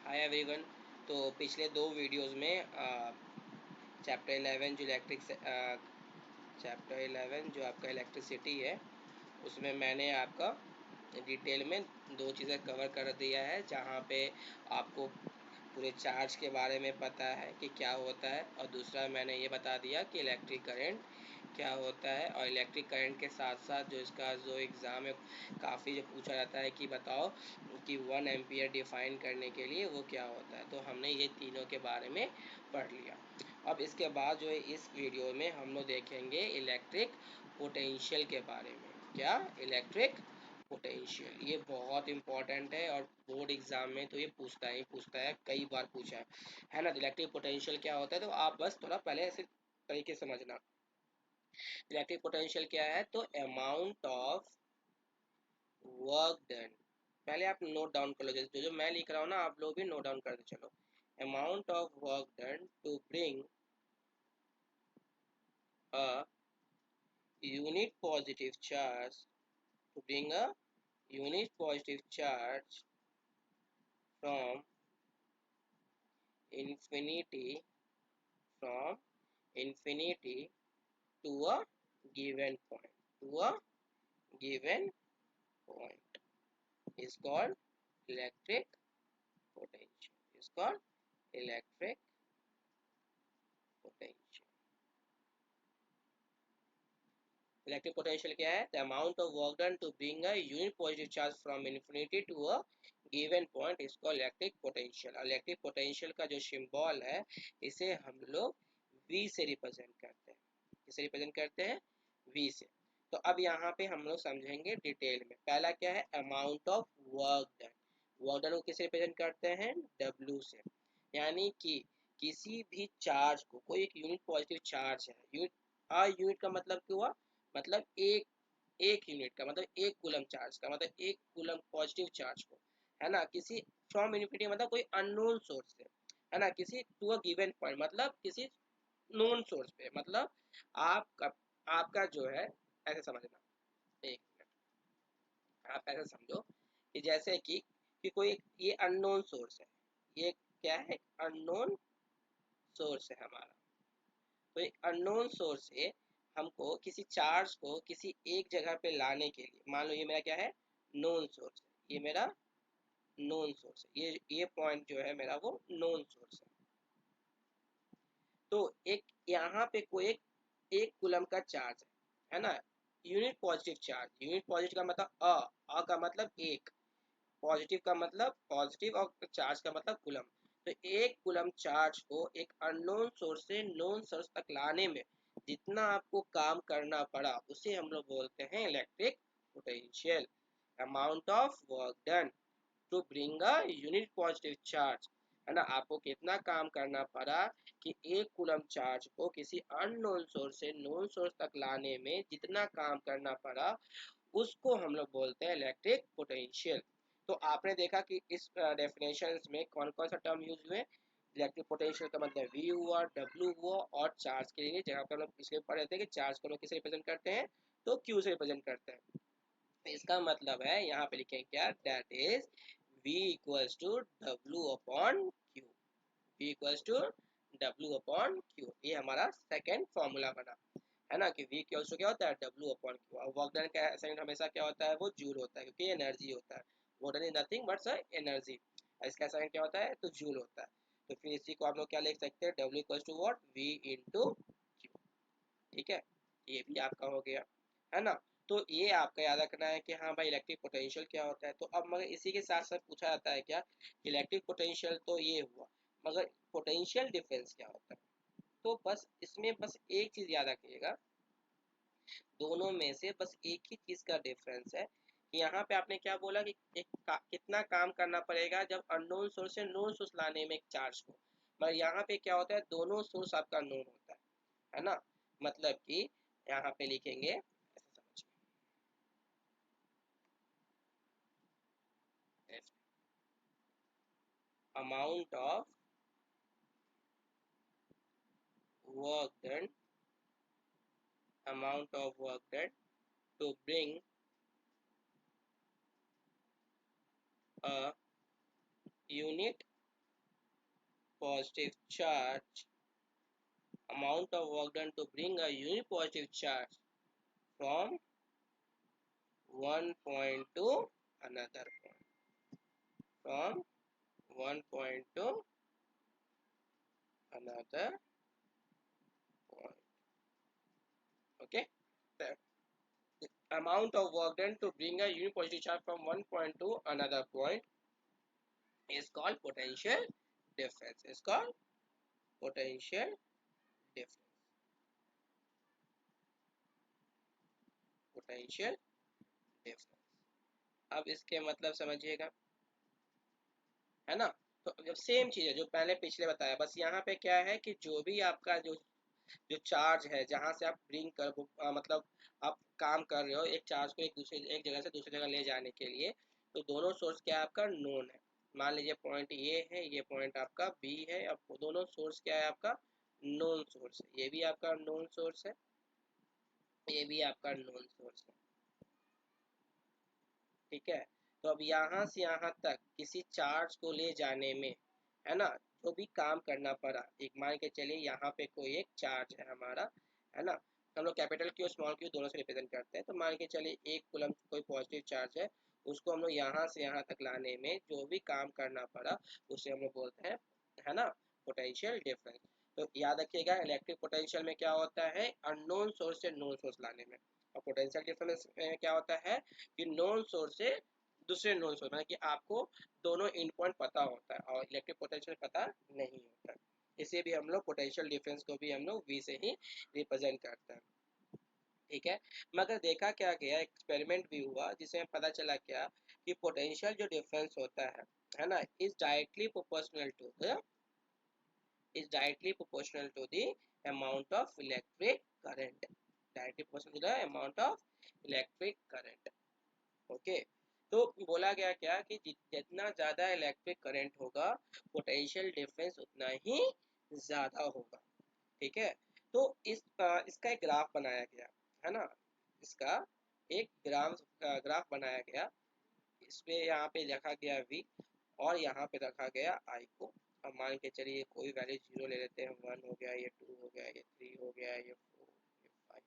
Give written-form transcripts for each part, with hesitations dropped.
Hi everyone. तो पिछले दो वीडियोस में चैप्टर 11 जो चैप्टर 11 जो आपका इलेक्ट्रिसिटी है, उसमें मैंने आपका डिटेल में दो चीज़ें कवर कर दिया है, जहाँ पे आपको पूरे चार्ज के बारे में पता है कि क्या होता है, और दूसरा मैंने ये बता दिया कि इलेक्ट्रिक करंट क्या होता है। और इलेक्ट्रिक करंट के साथ साथ जो इसका जो एग्ज़ाम है, काफ़ी जो पूछा जाता है कि बताओ कि 1 एम्पियर डिफाइन करने के लिए वो क्या होता है। तो हमने ये तीनों के बारे में पढ़ लिया। अब इसके बाद जो है इस वीडियो में हम लोग देखेंगे इलेक्ट्रिक पोटेंशियल के बारे में। क्या? Electric potential. ये बहुत इंपॉर्टेंट है और बोर्ड एग्जाम में तो ये पूछता है, कई बार पूछा है ना। इलेक्ट्रिक पोटेंशियल क्या होता है, तो आप बस थोड़ा पहले ऐसे तरीके से समझना। इलेक्ट्रिक पोटेंशियल क्या है, तो अमाउंट ऑफ वर्क डन। पहले आप नोट डाउन कर लो, जैसे जो मैं लिख रहा हूँ ना, आप लोग भी नोट डाउन कर दो। चलो, amount of work done to bring a unit positive charge to bring a unit positive charge from infinity from infinity to a given point is called electric electric potential. Electric potential क्या है? The amount of work done to bring a unit positive charge from infinity to a given point is called electric potential. और electric potential का जो symbol है, इसे हम लोग V से रिप्रेजेंट करते हैं। किसे रिप्रेजेंट करते हैं? V से। तो अब यहाँ पे हम लोग समझेंगे डिटेल में। पहला क्या है? Amount of work done. Work done को किसे रिप्रेजेंट करते हैं? W से। यानी कि किसी भी चार्ज को, कोई एक यूनिट पॉजिटिव चार्ज है, यूनिट का मतलब क्या हुआ? मतलब एक एक यूनिट का मतलब एक कूलम चार्ज का मतलब एक कूलम पॉजिटिव चार्ज को, है ना, किसी फ्रॉम इन्फिनिटी मतलब कोई अननोन सोर्स से, है ना, किसी टू अ गिवन पॉइंट मतलब किसी नोन सोर्स पे, मतलब आपका आपका जो है, ऐसे समझना। एक मिनट, आप ऐसे समझो कि जैसे कि कोई ये अननोन सोर्स है, ये क्या है? अननोन सोर्स है हमारा। तो एक अननोन सोर्स से हमको किसी चार्ज को किसी एक जगह पे लाने के लिए, मान लो ये मेरा क्या है? नोन सोर्स है। ये मेरा नोन सोर्स है, ये पॉइंट जो है मेरा वो नोन सोर्स है। तो एक यहाँ पे कोई एक कूलम का चार्ज है ना, unit positive charge. Unit positive का मतलब अ का मतलब एक, पॉजिटिव का मतलब पॉजिटिव, और चार्ज का मतलब कूलम। तो एक कूलम चार्ज को एक अननोन सोर्स से नोन सोर्स तक लाने में जितना आपको काम करना पड़ा, उसे हम लोग बोलते हैं electric potential. Amount of work done to bring a unit positive charge, है ना, आपको कितना काम करना पड़ा कि एक कूलम चार्ज को किसी अननोन सोर्स से नोन सोर्स तक लाने में जितना काम करना पड़ा, उसको हम लोग बोलते हैं इलेक्ट्रिक पोटेंशियल। तो आपने देखा कि इस डेफिनेशंस में कौन कौन सा टर्म यूज हुए। इलेक्ट्रिक पोटेंशियल का मतलब V हुआ, W हुआ, और चार्ज के लिए जहाँ पर हम लोग पिछले पढ़ रहे थे कि चार्ज को हम लोग किसे रिप्रेजेंट करते हैं, तो Q से रिप्रेजेंट करते हैं। इसका मतलब है, यहाँ पे लिखेंगे क्या? That is V equals to W upon Q। V equals to W upon Q। ये हमारा सेकेंड फॉर्मूला बना, है ना, कि V इक्वल्स टू क्या होता है? W upon Q। और वर्क डन का एसआई हमेशा क्या होता है? वो जूल होता है, क्योंकि एनर्जी होता है। Work done is nothing but energy. इसका एसआई क्या होता है? तो जूल होता है। तो फिर इसी को आप लोग क्या लिख सकते हैं? W equals to what? V into Q। ठीक है, ये भी आपका हो गया, है ना। तो ये आपका याद रखना है कि हाँ भाई, इलेक्ट्रिक पोटेंशियल क्या होता है। तो अब मगर इसी के साथ साथ पूछा जाता है क्या? इलेक्ट्रिक पोटेंशियल तो ये हुआ, मगर पोटेंशियल डिफरेंस क्या होता है? तो बस इसमें बस एक चीज याद रखिएगा, दोनों में से बस एक ही चीज का डिफरेंस है कि यहाँ पे आपने क्या बोला कि कितना काम करना पड़ेगा जब अननोन सोर्स से नोन सोर्स लाने में एक चार्ज को। मगर यहाँ पे क्या होता है? दोनों सोर्स आपका नोन होता है ना। मतलब कि यहाँ पे लिखेंगे, ऐसे समझिए, amount of work done, amount of work done to bring a unit positive charge, amount of work done to bring a unit positive charge from one point to another point, from one point to another point. Okay, the amount of work done to bring a unit positive charge from one point to another point is called potential difference. Is called potential difference. Potential difference. अब इसके मतलब समझिएगा, है ना। तो जब same चीज है जो पहले पिछले बताया, बस यहाँ पे क्या है कि जो भी आपका जो जो चार्ज है, जहाँ से आप ब्रिंग कर मतलब आप काम कर रहे हो एक चार्ज को एक जगह से दूसरी जगह ले जाने के लिए, तो दोनों सोर्स क्या है आपका नोन है। मान लीजिए पॉइंट ये है, ये पॉइंट आपका बी है। अब दोनों सोर्स क्या है आपका नोन सोर्स है, ये भी आपका नोन सोर्स है, ये भी आपका नोन सोर्स है। ठीक है, तो अब यहाँ से यहाँ तक किसी चार्ज को ले जाने में, है ना, जो भी काम करना पड़ा, एक मान के चलिए यहाँ पे कोई एक चार्ज है हमारा, है ना। हम लोग कैपिटल क्यू स्मॉल क्यू दोनों से रिप्रेजेंट करते हैं। तो मान के चलिए एक कूलम कोई पॉजिटिव चार्ज है, उसको हम लोग यहाँ से यहाँ तक लाने में जो भी काम करना पड़ा उसे हम लोग बोलते हैं, है ना, पोटेंशियल डिफरेंस। तो याद रखिएगा इलेक्ट्रिक पोटेंशियल में क्या होता है, अननोन सोर्स से नोन सोर्स लाने में, और पोटेंशियल डिफरेंस में क्या होता है कि नोन सोर्स से दूसरे नोन सोर्स, मतलब कि आपको दोनों इन पॉइंट पता होता है और इलेक्ट्रिक पोटेंशियल पता नहीं होता है। इसे भी हम लोग पोटेंशियल डिफरेंस को भी हम लोग वी से ही रिप्रेजेंट करते हैं। ठीक है, मगर देखा क्या गया, एक्सपेरिमेंट भी हुआ जिसमें पता चला क्या कि पोटेंशियल जो डिफरेंस होता है ना, is directly proportional to the amount of electric current, directly proportional to the amount of electric current। Okay, तो बोला गया क्या कि जितना ज्यादा इलेक्ट्रिक करंट होगा पोटेंशियल डिफरेंस उतना ही ज्यादा होगा। ठीक है, तो इसका एक ग्राफ बनाया गया, है ना, इसका एक ग्राफ बनाया गया। इसमें यहाँ पे रखा गया v और यहाँ पे रखा गया i को। अब मान के चलिए कोई वैल्यू 0 ले लेते हैं, 1 हो गया, ये 2 हो गया, ये 3 हो गया, ये 4, ये 5।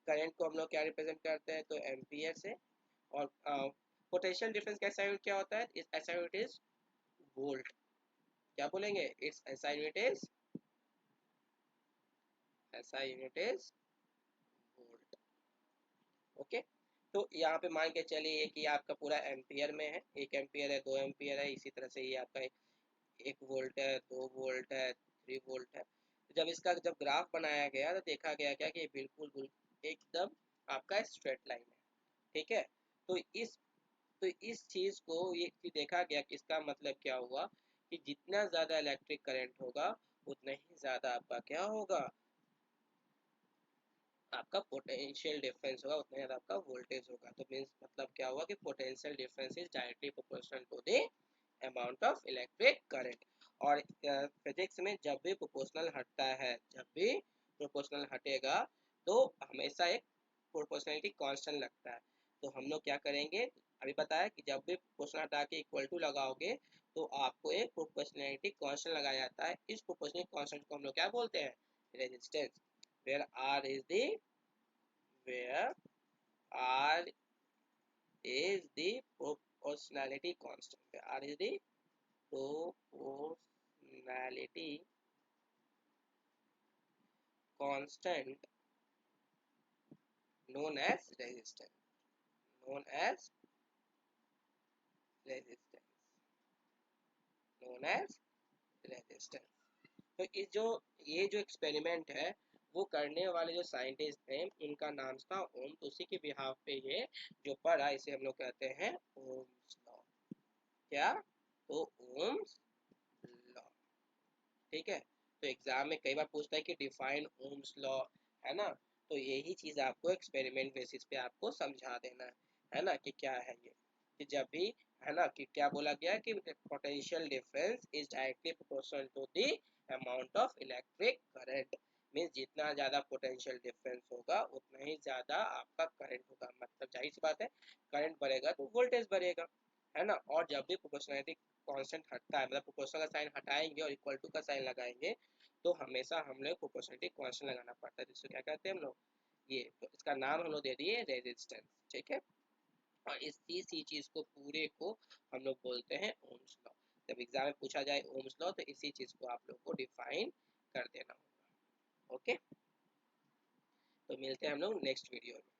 करंट को हम लोग क्या रिप्रेजेंट करते हैं, तो एम्पियर से। और पोटेंशियल डिफरेंस का SI यूनिट क्या होता है, इस SI यूनिट इज वोल्ट। क्या बोलेंगे, it's SI unit is volt. Okay, तो यहाँ पे मान के चलिए कि आपका पूरा एम्पियर में है, 1 एम्पियर है, 2 एम्पियर है, इसी तरह से ये आपका 1 वोल्ट है, 2 वोल्ट है, 3 वोल्ट है। जब इसका जब ग्राफ बनाया गया तो देखा गया क्या कि बिल्कुल एकदम आपका स्ट्रेट लाइन है। ठीक है, तो इस चीज को ये देखा गया कि इसका मतलब क्या हुआ कि जितना ज्यादा इलेक्ट्रिक करंट होगा उतना ही ज्यादा आपका क्या होगा, आपका पोटेंशियल डिफरेंस होगा, उतना ज्यादा आपका वोल्टेज होगा। तो मीन्स मतलब क्या हुआ कि potential difference is directly proportional to the amount of electric current. और फिजिक्स में जब भी प्रोपोर्शनल हटता है, जब भी प्रोपोर्शनल हटेगा तो हमेशा एक प्रोपोर्शनलिटी कांस्टेंट लगता है। तो हम लोग क्या करेंगे, अभी बताया कि जब भी प्रोपोर्शनल हटा के इक्वल टू लगाओगे तो आपको एक प्रोपोर्शनलिटी कांस्टेंट लगाया जाता है। इस प्रोपोर्शनलिटी कांस्टेंट को हम लोग क्या बोलते हैं, resistance. where r is the where r is the proportionality constant, where r is the proportionality constant known as resistance, known as resistance, known as resistance। तो ये जो एक्सपेरिमेंट है वो करने वाले जो साइंटिस्ट थे उनका नाम था ओम। तो उसी के बिहाफ पे ये जो पढ़ा इसे हम लोग कहते हैं ओम्स लॉ। क्या, तो ओम्स लॉ। ठीक है, तो एग्जाम में कई बार पूछता है कि डिफाइन ओम्स लॉ, है ना। तो यही चीज आपको एक्सपेरिमेंट बेसिस पे आपको समझा देना है ना, कि क्या है ये, कि जब भी, है ना, कि क्या बोला गया कि potential difference is directly proportional to the amount of electric current. Means जितना ज्यादा पोटेंशियल डिफरेंस होगा उतना ही ज्यादा आपका करंट होगा। मतलब जाहिर सी बात है, करंट बढ़ेगा तो वोल्टेज बढ़ेगा, है ना। और जब भी प्रोपोर्शनैलिटी कांस्टेंट हटता है, मतलब प्रोपोर्शनल का साइन हटाएंगे और इक्वल टू का साइन लगाएंगे, तो हमेशा हम लोग प्रोपोर्शनैलिटी कांस्टेंट लगाना पड़ता है, जिसको क्या कहते हैं हम लोग, ये तो इसका नाम हम लोग दे दिए रेजिस्टेंस, ठीक है। और इसी चीज को पूरे को हम लोग बोलते हैं ओम्स लॉ। जब एग्जाम में पूछा जाए ओम्स लॉ, तो इसी चीज को आप लोग को डिफाइन कर देना होगा। ओके, तो मिलते हैं हम लोग नेक्स्ट वीडियो में।